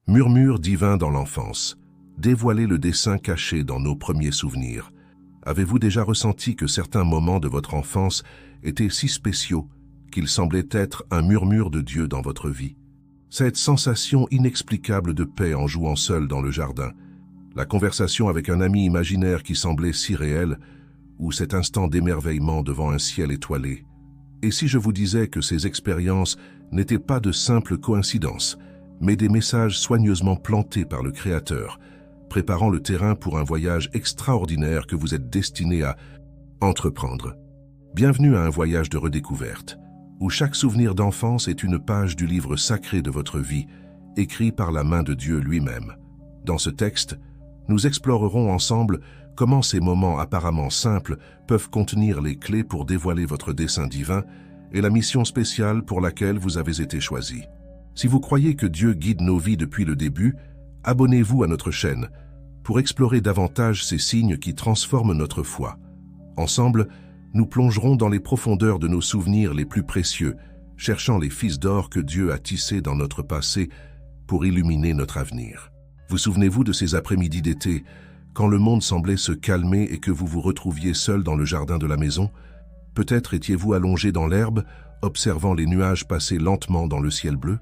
Murmure divin dans l'enfance. Dévoilez le dessein caché dans nos premiers souvenirs. Avez-vous déjà ressenti que certains moments de votre enfance étaient si spéciaux qu'ils semblaient être un murmure de Dieu dans votre vie? Cette sensation inexplicable de paix en jouant seul dans le jardin, la conversation avec un ami imaginaire qui semblait si réel, ou cet instant d'émerveillement devant un ciel étoilé. Et si je vous disais que ces expériences n'étaient pas de simples coïncidences, mais des messages soigneusement plantés par le Créateur, préparant le terrain pour un voyage extraordinaire que vous êtes destiné à entreprendre. Bienvenue à un voyage de redécouverte, où chaque souvenir d'enfance est une page du livre sacré de votre vie, écrit par la main de Dieu lui-même. Dans ce texte, nous explorerons ensemble comment ces moments apparemment simples peuvent contenir les clés pour dévoiler votre dessein divin et la mission spéciale pour laquelle vous avez été choisi. Si vous croyez que Dieu guide nos vies depuis le début, abonnez-vous à notre chaîne pour explorer davantage ces signes qui transforment notre foi. Ensemble, nous plongerons dans les profondeurs de nos souvenirs les plus précieux, cherchant les fils d'or que Dieu a tissés dans notre passé pour illuminer notre avenir. Vous souvenez-vous de ces après-midi d'été, quand le monde semblait se calmer et que vous vous retrouviez seul dans le jardin de la maison? Peut-être étiez-vous allongé dans l'herbe, observant les nuages passer lentement dans le ciel bleu?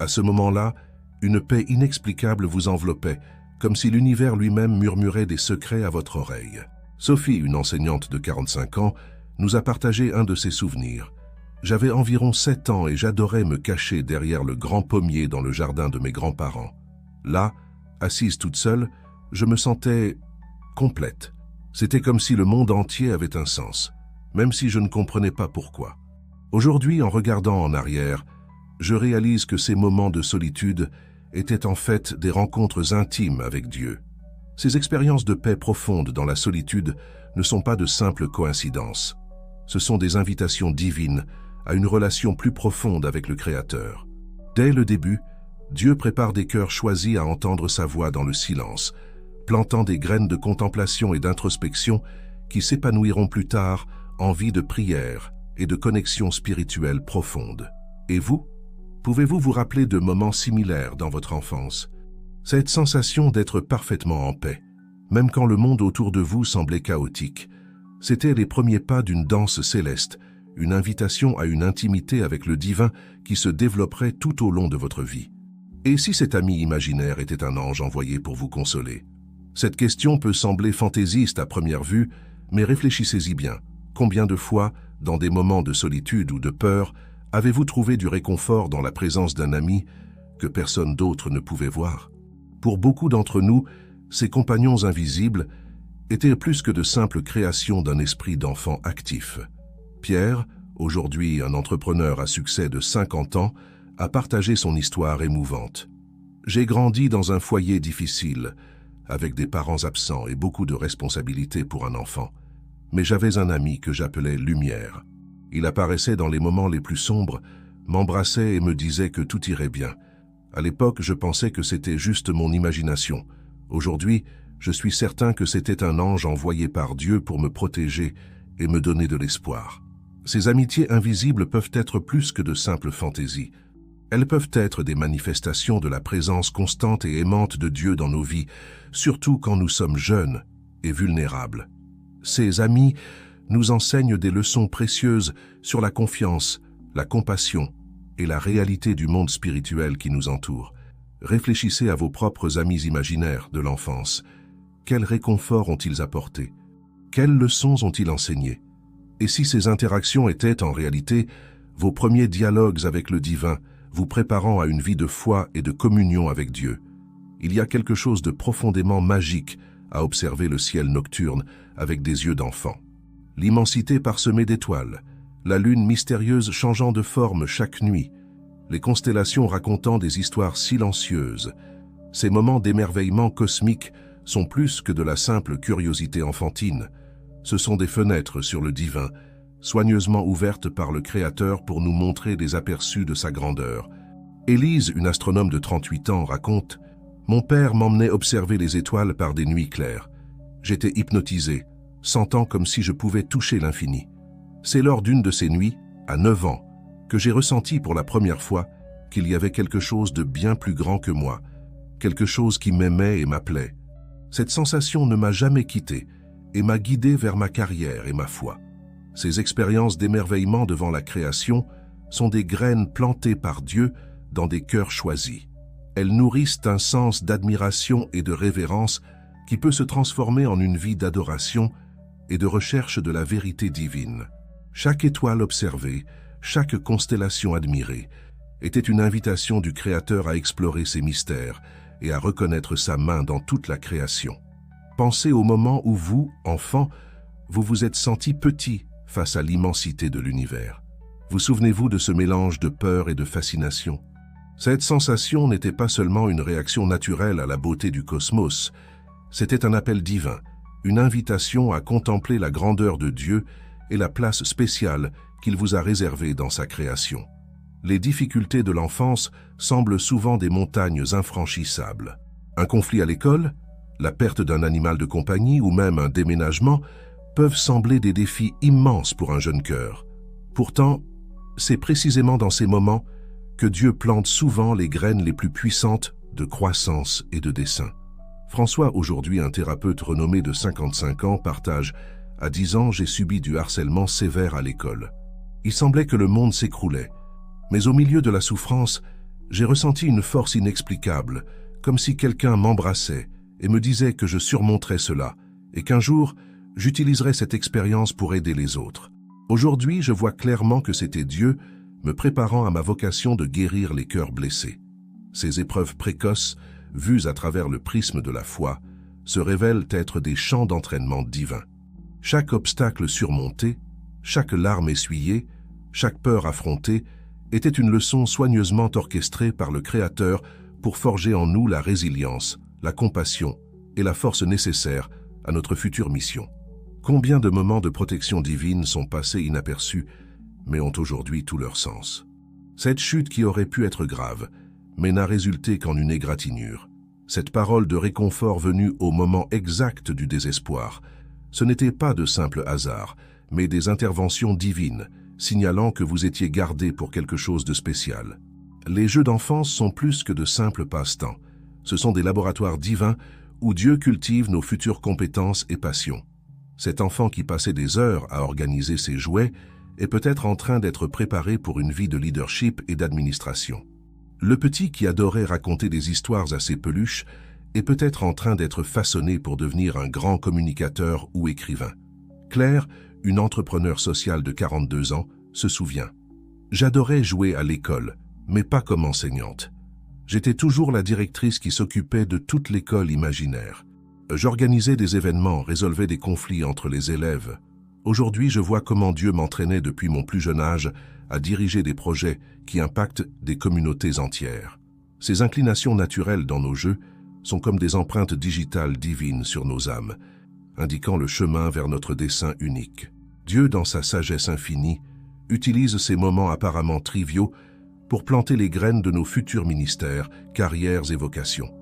À ce moment-là, une paix inexplicable vous enveloppait, comme si l'univers lui-même murmurait des secrets à votre oreille. Sophie, une enseignante de 45 ans, nous a partagé un de ses souvenirs. J'avais environ 7 ans et j'adorais me cacher derrière le grand pommier dans le jardin de mes grands-parents. Là, assise toute seule, je me sentais complète. C'était comme si le monde entier avait un sens, même si je ne comprenais pas pourquoi. Aujourd'hui, en regardant en arrière, je réalise que ces moments de solitude étaient en fait des rencontres intimes avec Dieu. Ces expériences de paix profonde dans la solitude ne sont pas de simples coïncidences. Ce sont des invitations divines à une relation plus profonde avec le Créateur. Dès le début, Dieu prépare des cœurs choisis à entendre sa voix dans le silence, plantant des graines de contemplation et d'introspection qui s'épanouiront plus tard en vie de prière et de connexion spirituelle profonde. Et vous? Pouvez-vous vous rappeler de moments similaires dans votre enfance? Cette sensation d'être parfaitement en paix, même quand le monde autour de vous semblait chaotique, c'était les premiers pas d'une danse céleste, une invitation à une intimité avec le divin qui se développerait tout au long de votre vie. Et si cet ami imaginaire était un ange envoyé pour vous consoler? Cette question peut sembler fantaisiste à première vue, mais réfléchissez-y bien. Combien de fois, dans des moments de solitude ou de peur, avez-vous trouvé du réconfort dans la présence d'un ami que personne d'autre ne pouvait voir? Pour beaucoup d'entre nous, ces compagnons invisibles étaient plus que de simples créations d'un esprit d'enfant actif. Pierre, aujourd'hui un entrepreneur à succès de 50 ans, a partagé son histoire émouvante. « J'ai grandi dans un foyer difficile, avec des parents absents et beaucoup de responsabilités pour un enfant. Mais j'avais un ami que j'appelais Lumière. Il apparaissait dans les moments les plus sombres, m'embrassait et me disait que tout irait bien. À l'époque, je pensais que c'était juste mon imagination. Aujourd'hui, je suis certain que c'était un ange envoyé par Dieu pour me protéger et me donner de l'espoir. » Ces amitiés invisibles peuvent être plus que de simples fantaisies. Elles peuvent être des manifestations de la présence constante et aimante de Dieu dans nos vies, surtout quand nous sommes jeunes et vulnérables. Ces amis nous enseignent des leçons précieuses sur la confiance, la compassion et la réalité du monde spirituel qui nous entoure. Réfléchissez à vos propres amis imaginaires de l'enfance. Quel réconfort ont-ils apporté? Quelles leçons ont-ils enseignées? Et si ces interactions étaient en réalité vos premiers dialogues avec le divin, vous préparant à une vie de foi et de communion avec Dieu? Il y a quelque chose de profondément magique à observer le ciel nocturne avec des yeux d'enfant. L'immensité parsemée d'étoiles, la lune mystérieuse changeant de forme chaque nuit, les constellations racontant des histoires silencieuses. Ces moments d'émerveillement cosmique sont plus que de la simple curiosité enfantine. Ce sont des fenêtres sur le divin, soigneusement ouvertes par le Créateur pour nous montrer des aperçus de sa grandeur. Élise, une astronome de 38 ans, raconte « Mon père m'emmenait observer les étoiles par des nuits claires. J'étais hypnotisé, sentant comme si je pouvais toucher l'infini. C'est lors d'une de ces nuits, à 9 ans, que j'ai ressenti pour la première fois qu'il y avait quelque chose de bien plus grand que moi, quelque chose qui m'aimait et m'appelait. Cette sensation ne m'a jamais quitté et m'a guidé vers ma carrière et ma foi. Ces expériences d'émerveillement devant la création sont des graines plantées par Dieu dans des cœurs choisis. Elles nourrissent un sens d'admiration et de révérence qui peut se transformer en une vie d'adoration et de recherche de la vérité divine. Chaque étoile observée, chaque constellation admirée, était une invitation du Créateur à explorer ses mystères et à reconnaître sa main dans toute la création. Pensez au moment où vous, enfant, vous vous êtes senti petit face à l'immensité de l'univers. Vous souvenez-vous de ce mélange de peur et de fascination? Cette sensation n'était pas seulement une réaction naturelle à la beauté du cosmos, c'était un appel divin, une invitation à contempler la grandeur de Dieu et la place spéciale qu'il vous a réservée dans sa création. Les difficultés de l'enfance semblent souvent des montagnes infranchissables. Un conflit à l'école, la perte d'un animal de compagnie ou même un déménagement peuvent sembler des défis immenses pour un jeune cœur. Pourtant, c'est précisément dans ces moments que Dieu plante souvent les graines les plus puissantes de croissance et de dessein. François, aujourd'hui un thérapeute renommé de 55 ans, partage « À 10 ans, j'ai subi du harcèlement sévère à l'école. Il semblait que le monde s'écroulait. Mais au milieu de la souffrance, j'ai ressenti une force inexplicable, comme si quelqu'un m'embrassait et me disait que je surmonterais cela et qu'un jour, j'utiliserais cette expérience pour aider les autres. Aujourd'hui, je vois clairement que c'était Dieu me préparant à ma vocation de guérir les cœurs blessés. Ces épreuves précoces, vues à travers le prisme de la foi, se révèlent être des champs d'entraînement divins. Chaque obstacle surmonté, chaque larme essuyée, chaque peur affrontée était une leçon soigneusement orchestrée par le Créateur pour forger en nous la résilience, la compassion et la force nécessaires à notre future mission. Combien de moments de protection divine sont passés inaperçus, mais ont aujourd'hui tout leur sens. Cette chute qui aurait pu être grave, mais n'a résulté qu'en une égratignure. Cette parole de réconfort venue au moment exact du désespoir, ce n'était pas de simples hasards, mais des interventions divines, signalant que vous étiez gardé pour quelque chose de spécial. Les jeux d'enfance sont plus que de simples passe-temps. Ce sont des laboratoires divins où Dieu cultive nos futures compétences et passions. Cet enfant qui passait des heures à organiser ses jouets est peut-être en train d'être préparé pour une vie de leadership et d'administration. Le petit qui adorait raconter des histoires à ses peluches est peut-être en train d'être façonné pour devenir un grand communicateur ou écrivain. Claire, une entrepreneure sociale de 42 ans, se souvient. « J'adorais jouer à l'école, mais pas comme enseignante. J'étais toujours la directrice qui s'occupait de toute l'école imaginaire. J'organisais des événements, résolvais des conflits entre les élèves. Aujourd'hui, je vois comment Dieu m'entraînait depuis mon plus jeune âge à diriger des projets qui impactent des communautés entières. Ces inclinations naturelles dans nos jeux sont comme des empreintes digitales divines sur nos âmes, indiquant le chemin vers notre dessein unique. Dieu, dans sa sagesse infinie, utilise ces moments apparemment triviaux pour planter les graines de nos futurs ministères, carrières et vocations.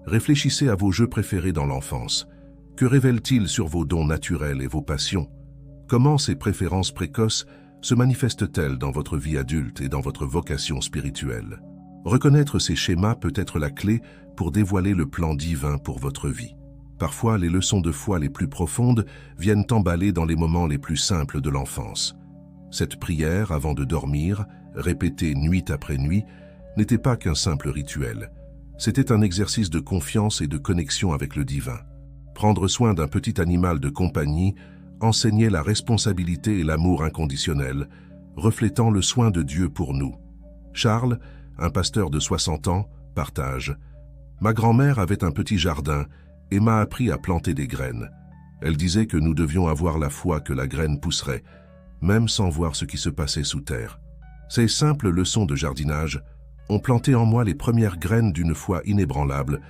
Réfléchissez à vos jeux préférés dans l'enfance. Que révèlent-ils sur vos dons naturels et vos passions? Comment ces préférences précoces se manifestent-elles dans votre vie adulte et dans votre vocation spirituelle? Reconnaître ces schémas peut être la clé pour dévoiler le plan divin pour votre vie. Parfois, les leçons de foi les plus profondes viennent emballer dans les moments les plus simples de l'enfance. Cette prière, avant de dormir, répétée nuit après nuit, n'était pas qu'un simple rituel. C'était un exercice de confiance et de connexion avec le divin. Prendre soin d'un petit animal de compagnie enseignait la responsabilité et l'amour inconditionnel, reflétant le soin de Dieu pour nous. Charles, un pasteur de 60 ans, partage « Ma grand-mère avait un petit jardin et m'a appris à planter des graines. Elle disait que nous devions avoir la foi que la graine pousserait, même sans voir ce qui se passait sous terre. Ces simples leçons de jardinage ont planté en moi les premières graines d'une foi inébranlable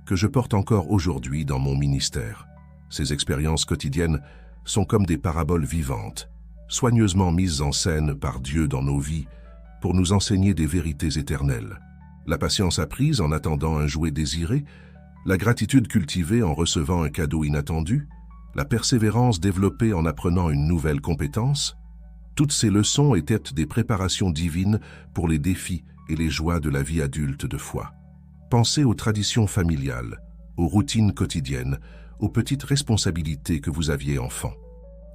que je porte encore aujourd'hui dans mon ministère. Ces expériences quotidiennes sont comme des paraboles vivantes, soigneusement mises en scène par Dieu dans nos vies pour nous enseigner des vérités éternelles. La patience apprise en attendant un jouet désiré, la gratitude cultivée en recevant un cadeau inattendu, la persévérance développée en apprenant une nouvelle compétence, toutes ces leçons étaient des préparations divines pour les défis et les joies de la vie adulte de foi. Pensez aux traditions familiales, aux routines quotidiennes, aux petites responsabilités que vous aviez enfant.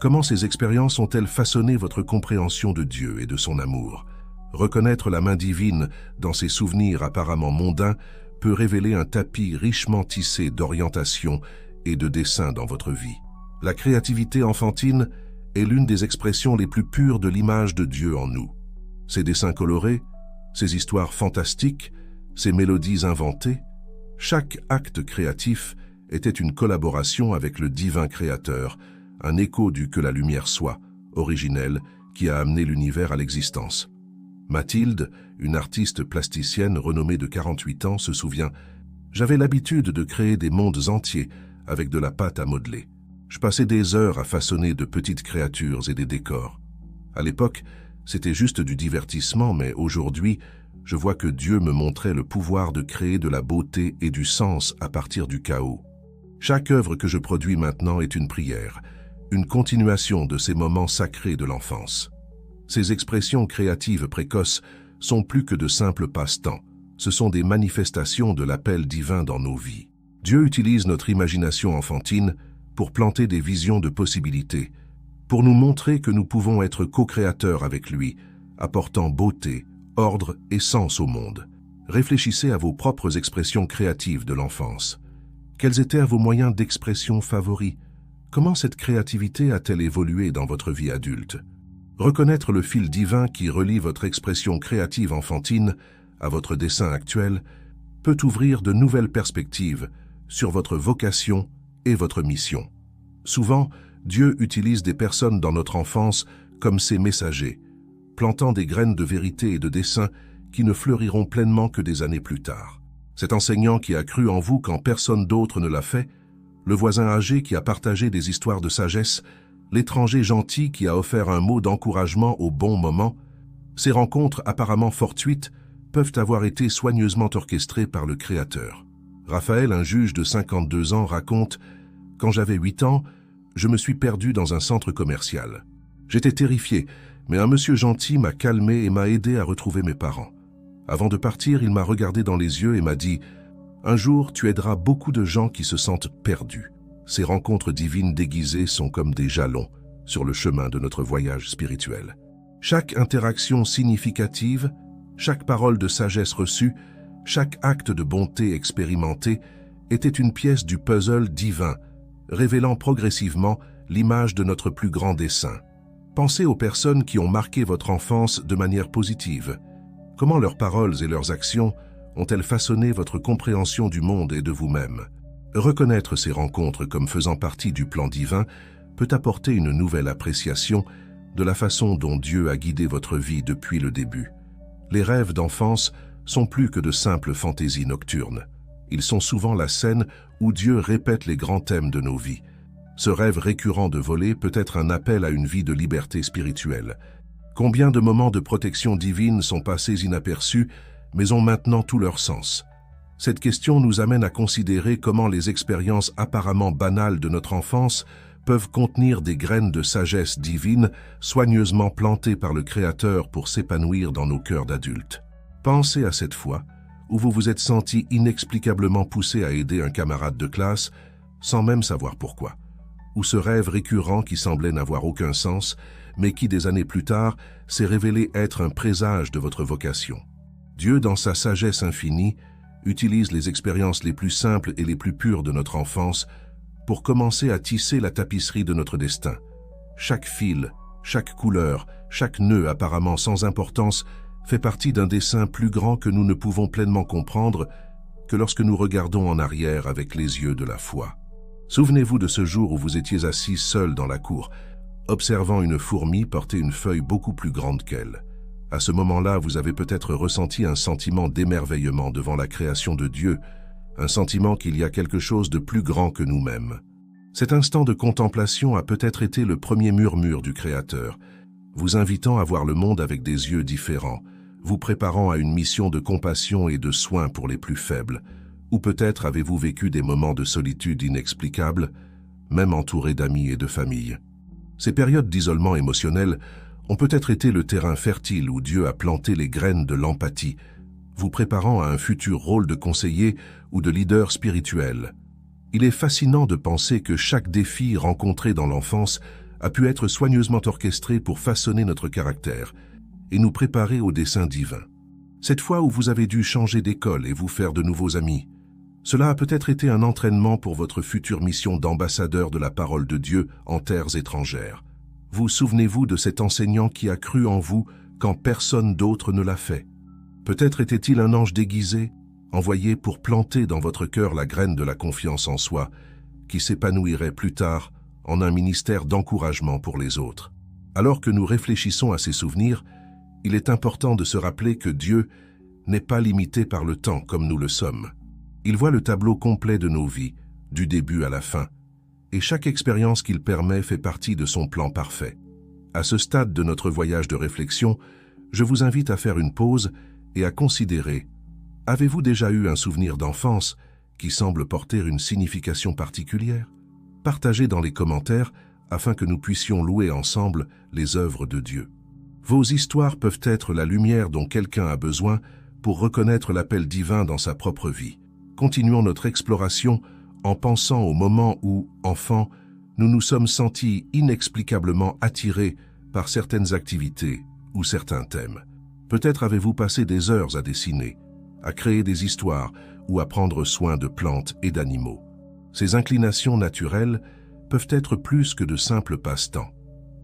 Comment ces expériences ont-elles façonné votre compréhension de Dieu et de son amour? Reconnaître la main divine dans ces souvenirs apparemment mondains peut révéler un tapis richement tissé d'orientation et de dessin dans votre vie. La créativité enfantine est l'une des expressions les plus pures de l'image de Dieu en nous. Ces dessins colorés, ces histoires fantastiques, ces mélodies inventées, chaque acte créatif était une collaboration avec le divin créateur, un écho du que la lumière soit, originel, qui a amené l'univers à l'existence. Mathilde, une artiste plasticienne renommée de 48 ans, se souvient « J'avais l'habitude de créer des mondes entiers avec de la pâte à modeler. Je passais des heures à façonner de petites créatures et des décors. À l'époque, c'était juste du divertissement, mais aujourd'hui, je vois que Dieu me montrait le pouvoir de créer de la beauté et du sens à partir du chaos. Chaque œuvre que je produis maintenant est une prière, une continuation de ces moments sacrés de l'enfance. Ces expressions créatives précoces sont plus que de simples passe-temps. Ce sont des manifestations de l'appel divin dans nos vies. Dieu utilise notre imagination enfantine pour planter des visions de possibilités, pour nous montrer que nous pouvons être co-créateurs avec lui, apportant beauté, ordre et sens au monde. Réfléchissez à vos propres expressions créatives de l'enfance. Quels étaient vos moyens d'expression favoris? Comment cette créativité a-t-elle évolué dans votre vie adulte? Reconnaître le fil divin qui relie votre expression créative enfantine à votre dessin actuel peut ouvrir de nouvelles perspectives sur votre vocation et votre mission. Souvent, Dieu utilise des personnes dans notre enfance comme ses messagers, plantant des graines de vérité et de dessin qui ne fleuriront pleinement que des années plus tard. Cet enseignant qui a cru en vous quand personne d'autre ne l'a fait, le voisin âgé qui a partagé des histoires de sagesse, l'étranger gentil qui a offert un mot d'encouragement au bon moment, ces rencontres apparemment fortuites peuvent avoir été soigneusement orchestrées par le Créateur. Raphaël, un juge de 52 ans, raconte « Quand j'avais 8 ans, je me suis perdu dans un centre commercial. J'étais terrifié, mais un monsieur gentil m'a calmé et m'a aidé à retrouver mes parents. Avant de partir, il m'a regardé dans les yeux et m'a dit « Un jour, tu aideras beaucoup de gens qui se sentent perdus. » Ces rencontres divines déguisées sont comme des jalons sur le chemin de notre voyage spirituel. Chaque interaction significative, chaque parole de sagesse reçue, chaque acte de bonté expérimenté était une pièce du puzzle divin, révélant progressivement l'image de notre plus grand dessein. Pensez aux personnes qui ont marqué votre enfance de manière positive. Comment leurs paroles et leurs actions ont-elles façonné votre compréhension du monde et de vous-même? Reconnaître ces rencontres comme faisant partie du plan divin peut apporter une nouvelle appréciation de la façon dont Dieu a guidé votre vie depuis le début. Les rêves d'enfance sont plus que de simples fantaisies nocturnes. Ils sont souvent la scène où Dieu répète les grands thèmes de nos vies. Ce rêve récurrent de voler peut être un appel à une vie de liberté spirituelle. Combien de moments de protection divine sont passés inaperçus, mais ont maintenant tout leur sens? Cette question nous amène à considérer comment les expériences apparemment banales de notre enfance peuvent contenir des graines de sagesse divine soigneusement plantées par le Créateur pour s'épanouir dans nos cœurs d'adultes. Pensez à cette fois où vous vous êtes senti inexplicablement poussé à aider un camarade de classe sans même savoir pourquoi. Ou ce rêve récurrent qui semblait n'avoir aucun sens, mais qui des années plus tard s'est révélé être un présage de votre vocation. Dieu, dans sa sagesse infinie, utilise les expériences les plus simples et les plus pures de notre enfance pour commencer à tisser la tapisserie de notre destin. Chaque fil, chaque couleur, chaque nœud apparemment sans importance fait partie d'un dessin plus grand que nous ne pouvons pleinement comprendre que lorsque nous regardons en arrière avec les yeux de la foi. Souvenez-vous de ce jour où vous étiez assis seul dans la cour, observant une fourmi porter une feuille beaucoup plus grande qu'elle. À ce moment-là, vous avez peut-être ressenti un sentiment d'émerveillement devant la création de Dieu, un sentiment qu'il y a quelque chose de plus grand que nous-mêmes. Cet instant de contemplation a peut-être été le premier murmure du Créateur, vous invitant à voir le monde avec des yeux différents, vous préparant à une mission de compassion et de soin pour les plus faibles. Ou peut-être avez-vous vécu des moments de solitude inexplicables, même entouré d'amis et de famille. Ces périodes d'isolement émotionnel ont peut-être été le terrain fertile où Dieu a planté les graines de l'empathie, vous préparant à un futur rôle de conseiller ou de leader spirituel. Il est fascinant de penser que chaque défi rencontré dans l'enfance a pu être soigneusement orchestré pour façonner notre caractère et nous préparer au dessein divin. Cette fois où vous avez dû changer d'école et vous faire de nouveaux amis, cela a peut-être été un entraînement pour votre future mission d'ambassadeur de la parole de Dieu en terres étrangères. Vous souvenez-vous de cet enseignant qui a cru en vous quand personne d'autre ne l'a fait? Peut-être était-il un ange déguisé, envoyé pour planter dans votre cœur la graine de la confiance en soi, qui s'épanouirait plus tard en un ministère d'encouragement pour les autres. Alors que nous réfléchissons à ces souvenirs, il est important de se rappeler que Dieu n'est pas limité par le temps comme nous le sommes. Il voit le tableau complet de nos vies, du début à la fin, et chaque expérience qu'il permet fait partie de son plan parfait. À ce stade de notre voyage de réflexion, je vous invite à faire une pause et à considérer: avez-vous déjà eu un souvenir d'enfance qui semble porter une signification particulière? Partagez dans les commentaires afin que nous puissions louer ensemble les œuvres de Dieu. Vos histoires peuvent être la lumière dont quelqu'un a besoin pour reconnaître l'appel divin dans sa propre vie. Continuons notre exploration en pensant au moment où, enfant, nous nous sommes sentis inexplicablement attirés par certaines activités ou certains thèmes. Peut-être avez-vous passé des heures à dessiner, à créer des histoires ou à prendre soin de plantes et d'animaux. Ces inclinations naturelles peuvent être plus que de simples passe-temps.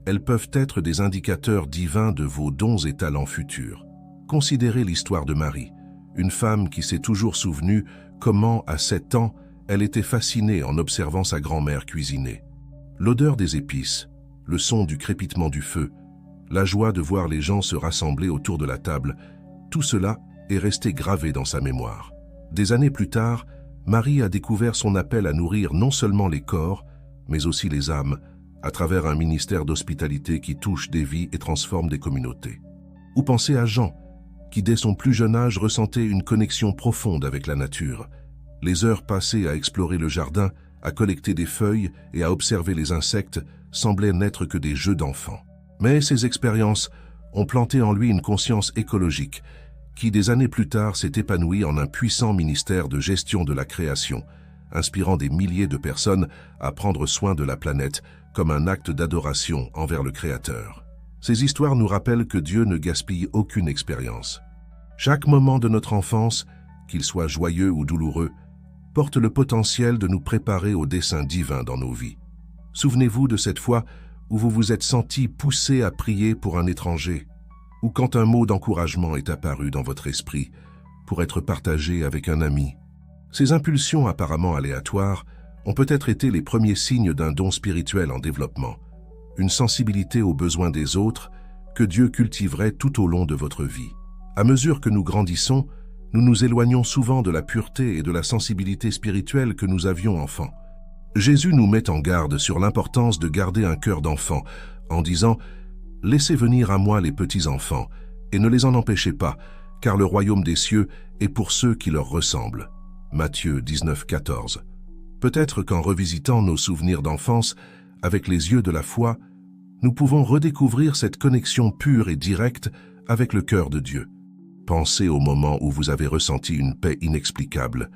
Elles peuvent être des indicateurs divins de vos dons et talents futurs. Considérez l'histoire de Marie, une femme qui s'est toujours souvenue comment, à 7 ans, elle était fascinée en observant sa grand-mère cuisiner. L'odeur des épices, le son du crépitement du feu, la joie de voir les gens se rassembler autour de la table, tout cela est resté gravé dans sa mémoire. Des années plus tard, Marie a découvert son appel à nourrir non seulement les corps, mais aussi les âmes, à travers un ministère d'hospitalité qui touche des vies et transforme des communautés. Ou pensez à Jean, qui dès son plus jeune âge ressentait une connexion profonde avec la nature. Les heures passées à explorer le jardin, à collecter des feuilles et à observer les insectes semblaient n'être que des jeux d'enfants. Mais ces expériences ont planté en lui une conscience écologique qui, des années plus tard, s'est épanouie en un puissant ministère de gestion de la création, inspirant des milliers de personnes à prendre soin de la planète comme un acte d'adoration envers le Créateur. Ces histoires nous rappellent que Dieu ne gaspille aucune expérience. Chaque moment de notre enfance, qu'il soit joyeux ou douloureux, porte le potentiel de nous préparer au dessein divin dans nos vies. Souvenez-vous de cette fois où vous vous êtes senti poussé à prier pour un étranger, ou quand un mot d'encouragement est apparu dans votre esprit pour être partagé avec un ami. Ces impulsions apparemment aléatoires ont peut-être été les premiers signes d'un don spirituel en développement, une sensibilité aux besoins des autres que Dieu cultiverait tout au long de votre vie. À mesure que nous grandissons, nous nous éloignons souvent de la pureté et de la sensibilité spirituelle que nous avions enfant. Jésus nous met en garde sur l'importance de garder un cœur d'enfant en disant « Laissez venir à moi les petits-enfants et ne les en empêchez pas, car le royaume des cieux est pour ceux qui leur ressemblent. » Matthieu 19, 14. Peut-être qu'en revisitant nos souvenirs d'enfance avec les yeux de la foi, nous pouvons redécouvrir cette connexion pure et directe avec le cœur de Dieu. Pensez au moment où vous avez ressenti une paix inexplicable,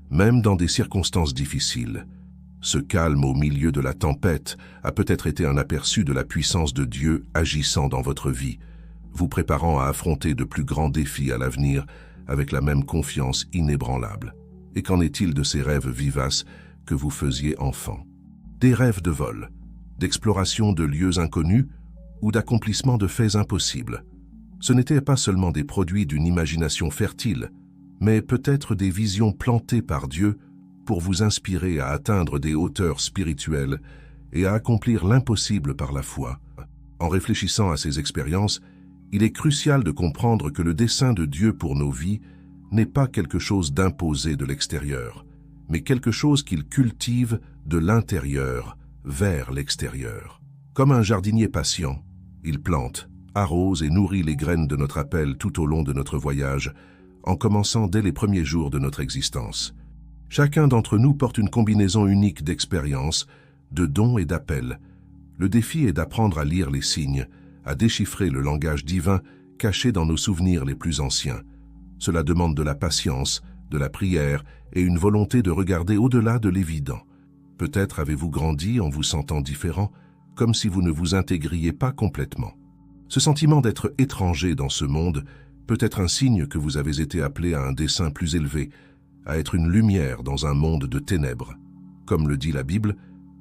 même dans des circonstances difficiles. Ce calme au milieu de la tempête a peut-être été un aperçu de la puissance de Dieu agissant dans votre vie, vous préparant à affronter de plus grands défis à l'avenir avec la même confiance inébranlable. Et qu'en est-il de ces rêves vivaces que vous faisiez enfant? Des rêves de vol, d'exploration de lieux inconnus ou d'accomplissement de faits impossibles. Ce n'étaient pas seulement des produits d'une imagination fertile, mais peut-être des visions plantées par Dieu pour vous inspirer à atteindre des hauteurs spirituelles et à accomplir l'impossible par la foi. En réfléchissant à ces expériences, il est crucial de comprendre que le dessein de Dieu pour nos vies n'est pas quelque chose d'imposé de l'extérieur, mais quelque chose qu'il cultive de l'intérieur vers l'extérieur. Comme un jardinier patient, il plante, arrose et nourrit les graines de notre appel tout au long de notre voyage, en commençant dès les premiers jours de notre existence. Chacun d'entre nous porte une combinaison unique d'expériences, de dons et d'appels. Le défi est d'apprendre à lire les signes, à déchiffrer le langage divin caché dans nos souvenirs les plus anciens. Cela demande de la patience, de la prière et une volonté de regarder au-delà de l'évident. Peut-être avez-vous grandi en vous sentant différent, comme si vous ne vous intégriez pas complètement. Ce sentiment d'être étranger dans ce monde peut être un signe que vous avez été appelé à un dessein plus élevé, à être une lumière dans un monde de ténèbres. Comme le dit la Bible,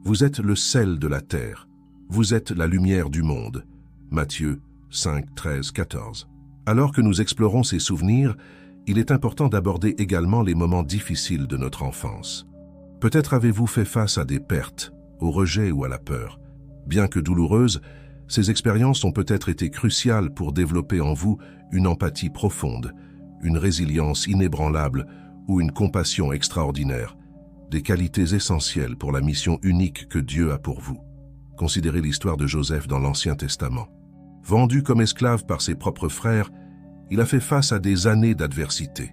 vous êtes le sel de la terre, vous êtes la lumière du monde. Matthieu 5, 13, 14. Alors que nous explorons ces souvenirs, il est important d'aborder également les moments difficiles de notre enfance. Peut-être avez-vous fait face à des pertes, au rejet ou à la peur. Bien que douloureuses, ces expériences ont peut-être été cruciales pour développer en vous une empathie profonde, une résilience inébranlable ou une compassion extraordinaire, des qualités essentielles pour la mission unique que Dieu a pour vous. Considérez l'histoire de Joseph dans l'Ancien Testament. Vendu comme esclave par ses propres frères, il a fait face à des années d'adversité.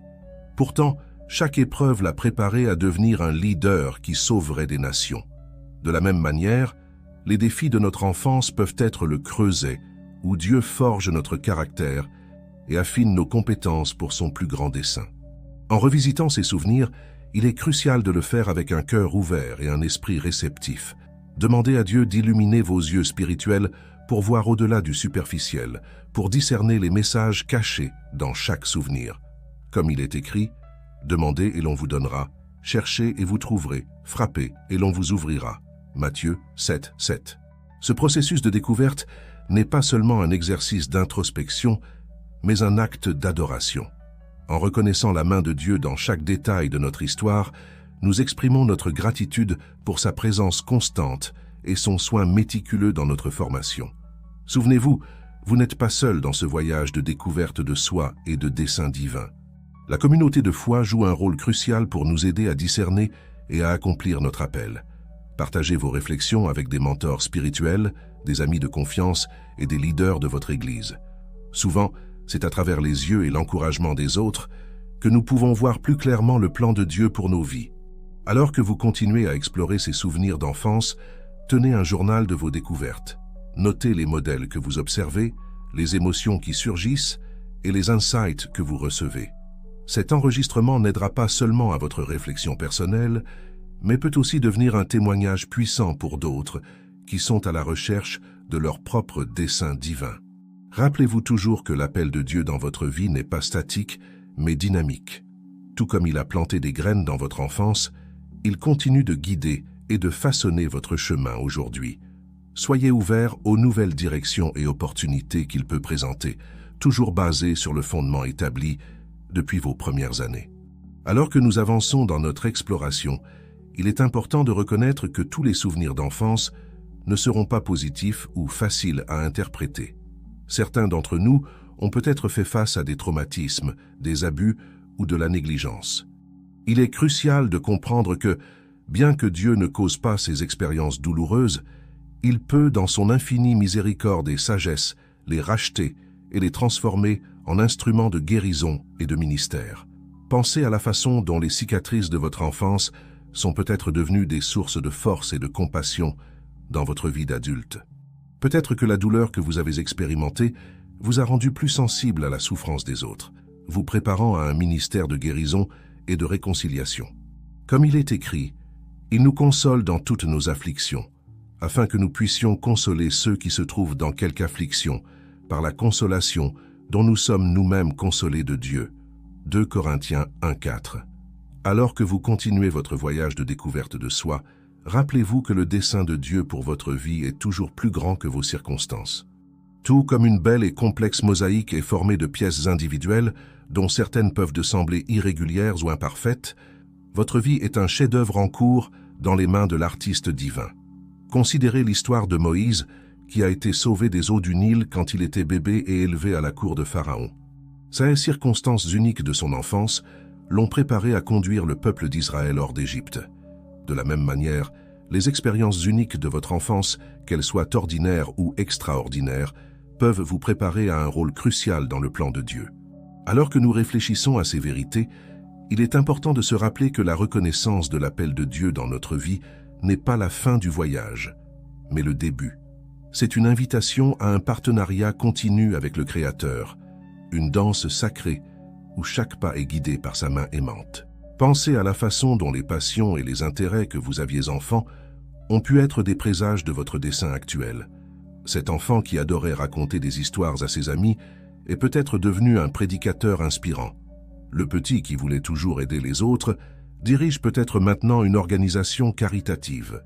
Pourtant, chaque épreuve l'a préparé à devenir un leader qui sauverait des nations. De la même manière, les défis de notre enfance peuvent être le creuset où Dieu forge notre caractère et affine nos compétences pour son plus grand dessein. En revisitant ces souvenirs, il est crucial de le faire avec un cœur ouvert et un esprit réceptif. Demandez à Dieu d'illuminer vos yeux spirituels pour voir au-delà du superficiel, pour discerner les messages cachés dans chaque souvenir. Comme il est écrit, « Demandez et l'on vous donnera, cherchez et vous trouverez, frappez et l'on vous ouvrira. » Matthieu 7, 7. Ce processus de découverte n'est pas seulement un exercice d'introspection, mais un acte d'adoration. En reconnaissant la main de Dieu dans chaque détail de notre histoire, nous exprimons notre gratitude pour sa présence constante et son soin méticuleux dans notre formation. Souvenez-vous, vous n'êtes pas seul dans ce voyage de découverte de soi et de dessein divin. La communauté de foi joue un rôle crucial pour nous aider à discerner et à accomplir notre appel. Partagez vos réflexions avec des mentors spirituels, des amis de confiance et des leaders de votre Église. Souvent, c'est à travers les yeux et l'encouragement des autres que nous pouvons voir plus clairement le plan de Dieu pour nos vies. Alors que vous continuez à explorer ces souvenirs d'enfance, tenez un journal de vos découvertes. Notez les modèles que vous observez, les émotions qui surgissent et les insights que vous recevez. Cet enregistrement n'aidera pas seulement à votre réflexion personnelle, mais peut aussi devenir un témoignage puissant pour d'autres qui sont à la recherche de leur propre dessein divin. Rappelez-vous toujours que l'appel de Dieu dans votre vie n'est pas statique, mais dynamique. Tout comme il a planté des graines dans votre enfance, il continue de guider et de façonner votre chemin aujourd'hui. Soyez ouverts aux nouvelles directions et opportunités qu'il peut présenter, toujours basées sur le fondement établi depuis vos premières années. Alors que nous avançons dans notre exploration, il est important de reconnaître que tous les souvenirs d'enfance ne seront pas positifs ou faciles à interpréter. Certains d'entre nous ont peut-être fait face à des traumatismes, des abus ou de la négligence. Il est crucial de comprendre que, bien que Dieu ne cause pas ces expériences douloureuses, il peut, dans son infinie miséricorde et sagesse, les racheter et les transformer en instruments de guérison et de ministère. Pensez à la façon dont les cicatrices de votre enfance sont peut-être devenues des sources de force et de compassion dans votre vie d'adulte. Peut-être que la douleur que vous avez expérimentée vous a rendu plus sensible à la souffrance des autres, vous préparant à un ministère de guérison et de réconciliation. Comme il est écrit, il nous console dans toutes nos afflictions, afin que nous puissions consoler ceux qui se trouvent dans quelque affliction, par la consolation dont nous sommes nous-mêmes consolés de Dieu. 2 Corinthiens 1, 4. Alors que vous continuez votre voyage de découverte de soi, rappelez-vous que le dessein de Dieu pour votre vie est toujours plus grand que vos circonstances. Tout comme une belle et complexe mosaïque est formée de pièces individuelles, dont certaines peuvent de sembler irrégulières ou imparfaites, votre vie est un chef-d'œuvre en cours dans les mains de l'artiste divin. Considérez l'histoire de Moïse, qui a été sauvé des eaux du Nil quand il était bébé et élevé à la cour de Pharaon. Ces circonstances uniques de son enfance l'ont préparé à conduire le peuple d'Israël hors d'Égypte. De la même manière, les expériences uniques de votre enfance, qu'elles soient ordinaires ou extraordinaires, peuvent vous préparer à un rôle crucial dans le plan de Dieu. Alors que nous réfléchissons à ces vérités, il est important de se rappeler que la reconnaissance de l'appel de Dieu dans notre vie n'est pas la fin du voyage, mais le début. C'est une invitation à un partenariat continu avec le Créateur, une danse sacrée où chaque pas est guidé par sa main aimante. Pensez à la façon dont les passions et les intérêts que vous aviez enfant ont pu être des présages de votre dessein actuel. Cet enfant qui adorait raconter des histoires à ses amis est peut-être devenu un prédicateur inspirant. Le petit qui voulait toujours aider les autres dirige peut-être maintenant une organisation caritative.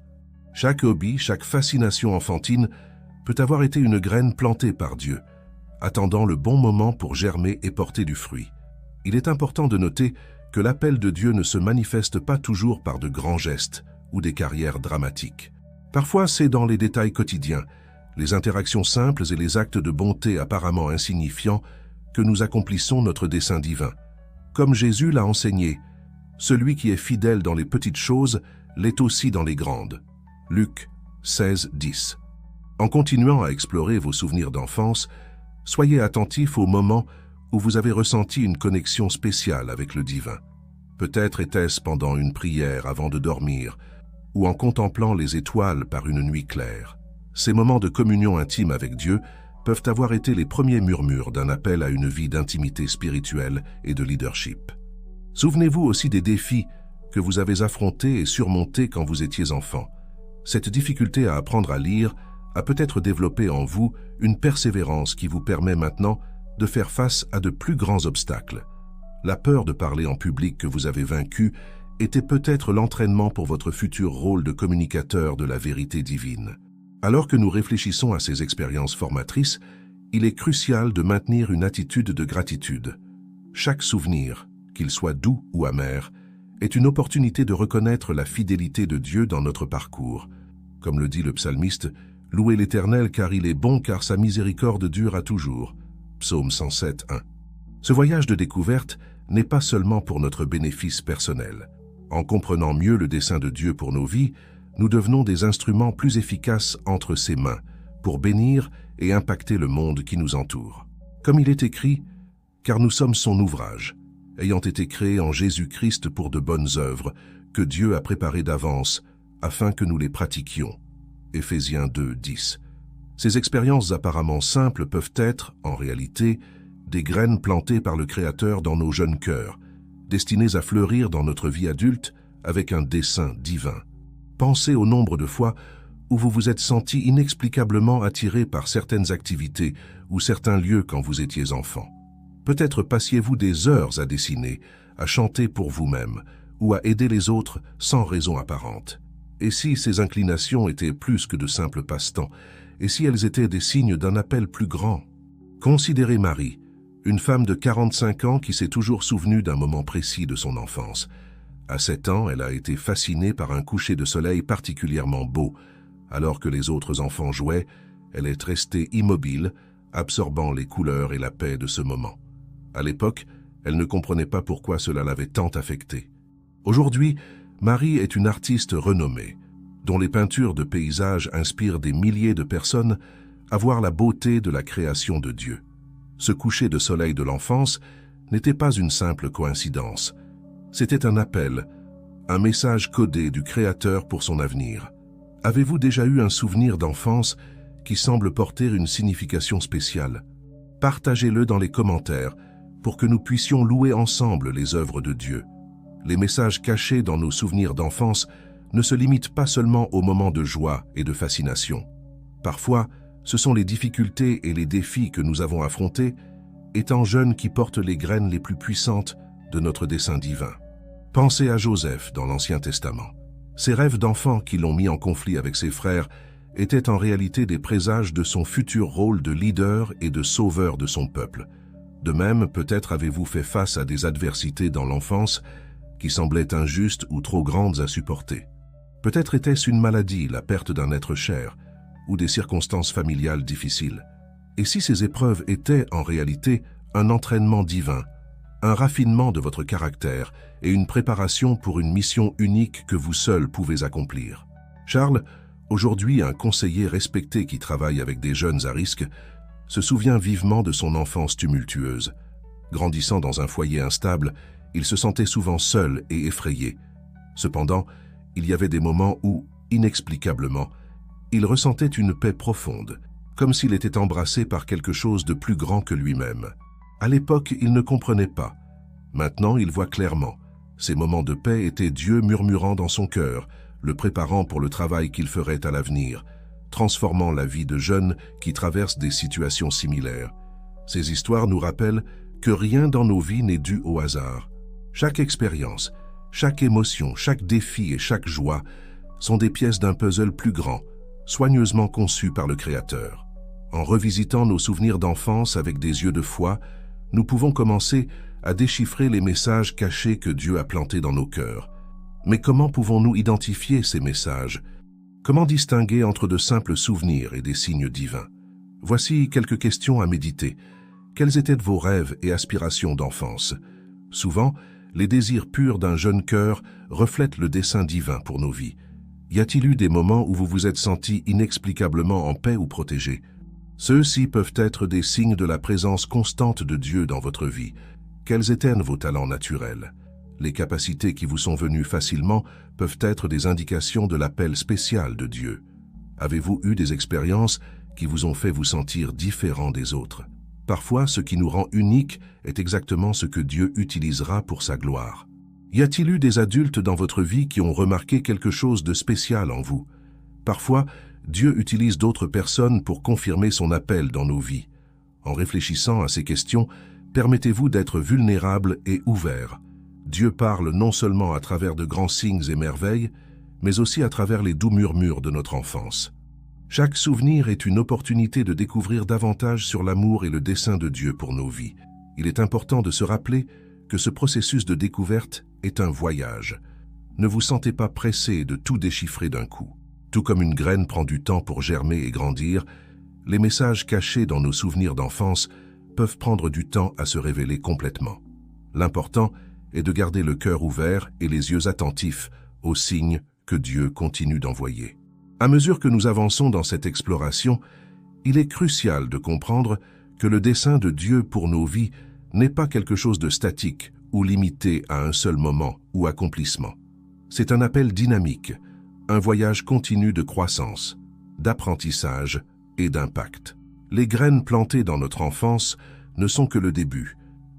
Chaque hobby, chaque fascination enfantine peut avoir été une graine plantée par Dieu, attendant le bon moment pour germer et porter du fruit. Il est important de noter que l'appel de Dieu ne se manifeste pas toujours par de grands gestes ou des carrières dramatiques. Parfois, c'est dans les détails quotidiens, les interactions simples et les actes de bonté apparemment insignifiants que nous accomplissons notre dessein divin. Comme Jésus l'a enseigné, celui qui est fidèle dans les petites choses l'est aussi dans les grandes. Luc 16, 10. En continuant à explorer vos souvenirs d'enfance, soyez attentifs au moment où vous avez ressenti une connexion spéciale avec le divin. Peut-être était-ce pendant une prière avant de dormir, ou en contemplant les étoiles par une nuit claire. Ces moments de communion intime avec Dieu peuvent avoir été les premiers murmures d'un appel à une vie d'intimité spirituelle et de leadership. Souvenez-vous aussi des défis que vous avez affrontés et surmontés quand vous étiez enfant. Cette difficulté à apprendre à lire a peut-être développé en vous une persévérance qui vous permet maintenant de faire face à de plus grands obstacles. La peur de parler en public que vous avez vaincue était peut-être l'entraînement pour votre futur rôle de communicateur de la vérité divine. Alors que nous réfléchissons à ces expériences formatrices, il est crucial de maintenir une attitude de gratitude. Chaque souvenir, qu'il soit doux ou amer, est une opportunité de reconnaître la fidélité de Dieu dans notre parcours. Comme le dit le psalmiste, « Louez l'Éternel car il est bon, car sa miséricorde dure à toujours » Psaume 107, 1. Ce voyage de découverte n'est pas seulement pour notre bénéfice personnel. En comprenant mieux le dessein de Dieu pour nos vies, nous devenons des instruments plus efficaces entre ses mains pour bénir et impacter le monde qui nous entoure. Comme il est écrit, « Car nous sommes son ouvrage, ayant été créés en Jésus-Christ pour de bonnes œuvres, que Dieu a préparées d'avance, afin que nous les pratiquions. » Éphésiens 2, 10. Ces expériences apparemment simples peuvent être, en réalité, des graines plantées par le Créateur dans nos jeunes cœurs, destinées à fleurir dans notre vie adulte avec un dessein divin. Pensez au nombre de fois où vous vous êtes senti inexplicablement attiré par certaines activités ou certains lieux quand vous étiez enfant. Peut-être passiez-vous des heures à dessiner, à chanter pour vous-même ou à aider les autres sans raison apparente. Et si ces inclinations étaient plus que de simples passe-temps, et si elles étaient des signes d'un appel plus grand? Considérez Marie, une femme de 45 ans qui s'est toujours souvenue d'un moment précis de son enfance. À 7 ans, elle a été fascinée par un coucher de soleil particulièrement beau. Alors que les autres enfants jouaient, elle est restée immobile, absorbant les couleurs et la paix de ce moment. À l'époque, elle ne comprenait pas pourquoi cela l'avait tant affectée. Aujourd'hui, Marie est une artiste renommée, dont les peintures de paysages inspirent des milliers de personnes à voir la beauté de la création de Dieu. Ce coucher de soleil de l'enfance n'était pas une simple coïncidence. C'était un appel, un message codé du Créateur pour son avenir. Avez-vous déjà eu un souvenir d'enfance qui semble porter une signification spéciale? Partagez-le dans les commentaires pour que nous puissions louer ensemble les œuvres de Dieu. Les messages cachés dans nos souvenirs d'enfance ne se limitent pas seulement aux moments de joie et de fascination. Parfois, ce sont les difficultés et les défis que nous avons affrontés, étant jeunes, qui portent les graines les plus puissantes de notre dessein divin. Pensez à Joseph dans l'Ancien Testament. Ses rêves d'enfant qui l'ont mis en conflit avec ses frères étaient en réalité des présages de son futur rôle de leader et de sauveur de son peuple. De même, peut-être avez-vous fait face à des adversités dans l'enfance qui semblaient injustes ou trop grandes à supporter. Peut-être était-ce une maladie, la perte d'un être cher, ou des circonstances familiales difficiles. Et si ces épreuves étaient en réalité un entraînement divin, un raffinement de votre caractère et une préparation pour une mission unique que vous seul pouvez accomplir. Charles, aujourd'hui un conseiller respecté qui travaille avec des jeunes à risque, se souvient vivement de son enfance tumultueuse. Grandissant dans un foyer instable, il se sentait souvent seul et effrayé. Cependant, il y avait des moments où, inexplicablement, il ressentait une paix profonde, comme s'il était embrassé par quelque chose de plus grand que lui-même. À l'époque, il ne comprenait pas, Maintenant, il voit clairement. Ces moments de paix étaient Dieu murmurant dans son cœur, le préparant pour le travail qu'il ferait à l'avenir, transformant la vie de jeunes qui traversent des situations similaires. Ces histoires nous rappellent que rien dans nos vies n'est dû au hasard. Chaque expérience, chaque émotion, chaque défi et chaque joie sont des pièces d'un puzzle plus grand, soigneusement conçu par le Créateur. En revisitant nos souvenirs d'enfance avec des yeux de foi, nous pouvons commencer à déchiffrer les messages cachés que Dieu a plantés dans nos cœurs. Mais comment pouvons-nous identifier ces messages? Comment distinguer entre de simples souvenirs et des signes divins? Voici quelques questions à méditer. Quels étaient vos rêves et aspirations d'enfance? Souvent, les désirs purs d'un jeune cœur reflètent le dessein divin pour nos vies. Y a-t-il eu des moments où vous vous êtes senti inexplicablement en paix ou protégé? Ceux-ci peuvent être des signes de la présence constante de Dieu dans votre vie. Quels étaient vos talents naturels? Les capacités qui vous sont venues facilement peuvent être des indications de l'appel spécial de Dieu. Avez-vous eu des expériences qui vous ont fait vous sentir différent des autres? Parfois, ce qui nous rend uniques est exactement ce que Dieu utilisera pour sa gloire. Y a-t-il eu des adultes dans votre vie qui ont remarqué quelque chose de spécial en vous? Parfois, Dieu utilise d'autres personnes pour confirmer son appel dans nos vies. En réfléchissant à ces questions, permettez-vous d'être vulnérable et ouvert. Dieu parle non seulement à travers de grands signes et merveilles, mais aussi à travers les doux murmures de notre enfance. Chaque souvenir est une opportunité de découvrir davantage sur l'amour et le dessein de Dieu pour nos vies. Il est important de se rappeler que ce processus de découverte est un voyage. Ne vous sentez pas pressé de tout déchiffrer d'un coup. Tout comme une graine prend du temps pour germer et grandir, les messages cachés dans nos souvenirs d'enfance peuvent prendre du temps à se révéler complètement. L'important est de garder le cœur ouvert et les yeux attentifs aux signes que Dieu continue d'envoyer. À mesure que nous avançons dans cette exploration, il est crucial de comprendre que le dessein de Dieu pour nos vies n'est pas quelque chose de statique ou limité à un seul moment ou accomplissement. C'est un appel dynamique, un voyage continu de croissance, d'apprentissage et d'impact. Les graines plantées dans notre enfance ne sont que le début.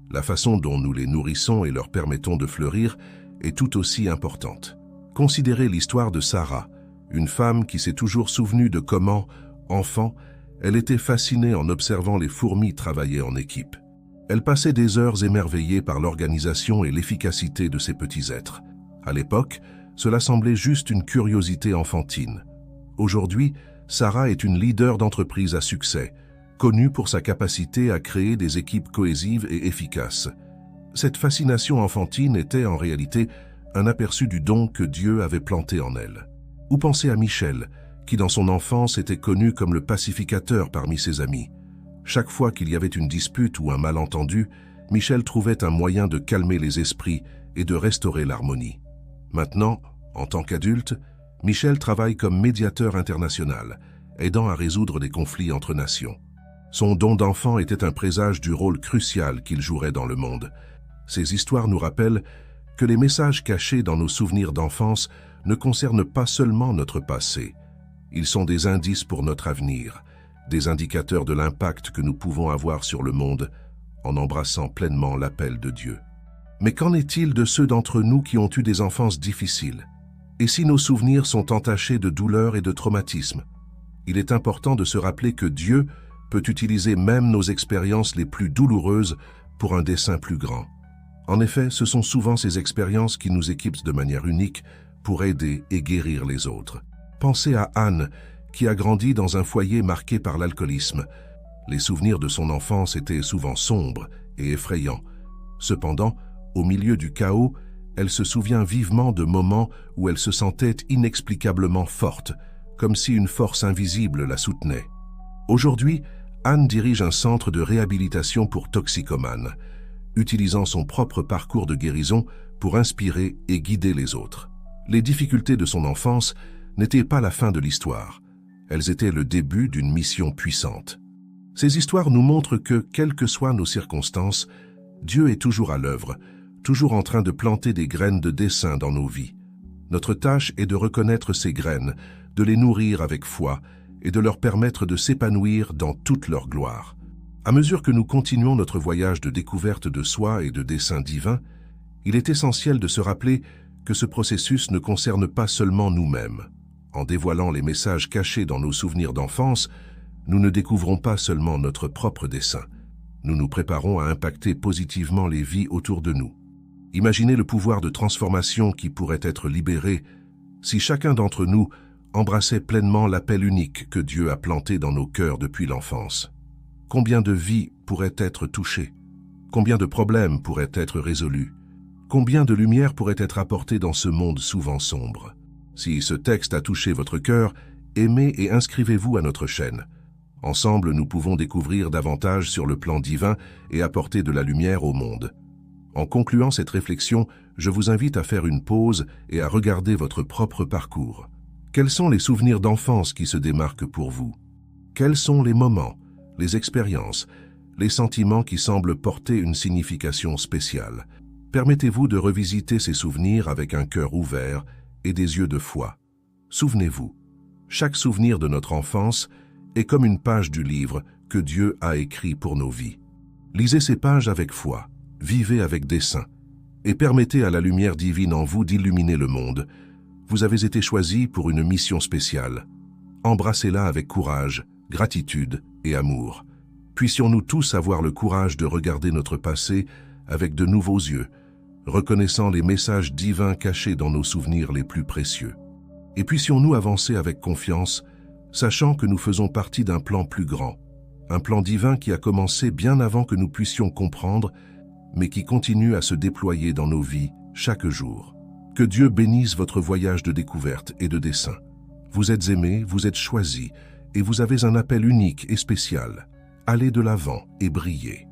La façon dont nous les nourrissons et leur permettons de fleurir est tout aussi importante. Considérez l'histoire de Sarah, une femme qui s'est toujours souvenue de comment, enfant, elle était fascinée en observant les fourmis travailler en équipe. Elle passait des heures émerveillée par l'organisation et l'efficacité de ces petits êtres. À l'époque, cela semblait juste une curiosité enfantine. Aujourd'hui, Sarah est une leader d'entreprise à succès, connue pour sa capacité à créer des équipes cohésives et efficaces. Cette fascination enfantine était en réalité un aperçu du don que Dieu avait planté en elle. Ou pensez à Michel, qui dans son enfance était connu comme le pacificateur parmi ses amis. Chaque fois qu'il y avait une dispute ou un malentendu, Michel trouvait un moyen de calmer les esprits et de restaurer l'harmonie. Maintenant, en tant qu'adulte, Michel travaille comme médiateur international, aidant à résoudre des conflits entre nations. Son don d'enfant était un présage du rôle crucial qu'il jouerait dans le monde. Ces histoires nous rappellent que les messages cachés dans nos souvenirs d'enfance ne concernent pas seulement notre passé. Ils sont des indices pour notre avenir, des indicateurs de l'impact que nous pouvons avoir sur le monde en embrassant pleinement l'appel de Dieu. Mais qu'en est-il de ceux d'entre nous qui ont eu des enfances difficiles? Et si nos souvenirs sont entachés de douleur et de traumatisme? Il est important de se rappeler que Dieu peut utiliser même nos expériences les plus douloureuses pour un dessein plus grand. En effet, ce sont souvent ces expériences qui nous équipent de manière unique pour aider et guérir les autres. Pensez à Anne, qui a grandi dans un foyer marqué par l'alcoolisme. Les souvenirs de son enfance étaient souvent sombres et effrayants. Cependant, au milieu du chaos, elle se souvient vivement de moments où elle se sentait inexplicablement forte, comme si une force invisible la soutenait. Aujourd'hui, Anne dirige un centre de réhabilitation pour toxicomanes, utilisant son propre parcours de guérison pour inspirer et guider les autres. Les difficultés de son enfance n'étaient pas la fin de l'histoire. Elles étaient le début d'une mission puissante. Ces histoires nous montrent que, quelles que soient nos circonstances, Dieu est toujours à l'œuvre, toujours en train de planter des graines de dessein dans nos vies. Notre tâche est de reconnaître ces graines, de les nourrir avec foi et de leur permettre de s'épanouir dans toute leur gloire. À mesure que nous continuons notre voyage de découverte de soi et de dessein divin, il est essentiel de se rappeler que ce processus ne concerne pas seulement nous-mêmes. En dévoilant les messages cachés dans nos souvenirs d'enfance, nous ne découvrons pas seulement notre propre dessein. Nous nous préparons à impacter positivement les vies autour de nous. Imaginez le pouvoir de transformation qui pourrait être libéré si chacun d'entre nous embrassait pleinement l'appel unique que Dieu a planté dans nos cœurs depuis l'enfance. Combien de vies pourraient être touchées? Combien de problèmes pourraient être résolus? Combien de lumière pourrait être apportée dans ce monde souvent sombre? Si ce texte a touché votre cœur, aimez et inscrivez-vous à notre chaîne. Ensemble, nous pouvons découvrir davantage sur le plan divin et apporter de la lumière au monde. En concluant cette réflexion, je vous invite à faire une pause et à regarder votre propre parcours. Quels sont les souvenirs d'enfance qui se démarquent pour vous? Quels sont les moments, les expériences, les sentiments qui semblent porter une signification spéciale? Permettez-vous de revisiter ces souvenirs avec un cœur ouvert et des yeux de foi. Souvenez-vous, chaque souvenir de notre enfance est comme une page du livre que Dieu a écrit pour nos vies. Lisez ces pages avec foi, vivez avec dessein, et permettez à la lumière divine en vous d'illuminer le monde. Vous avez été choisi pour une mission spéciale. Embrassez-la avec courage, gratitude et amour. Puissions-nous tous avoir le courage de regarder notre passé avec de nouveaux yeux, reconnaissant les messages divins cachés dans nos souvenirs les plus précieux. Et puissions-nous avancer avec confiance, sachant que nous faisons partie d'un plan plus grand, un plan divin qui a commencé bien avant que nous puissions comprendre, mais qui continue à se déployer dans nos vies chaque jour. Que Dieu bénisse votre voyage de découverte et de dessein. Vous êtes aimés, vous êtes choisis, et vous avez un appel unique et spécial. Allez de l'avant et brillez.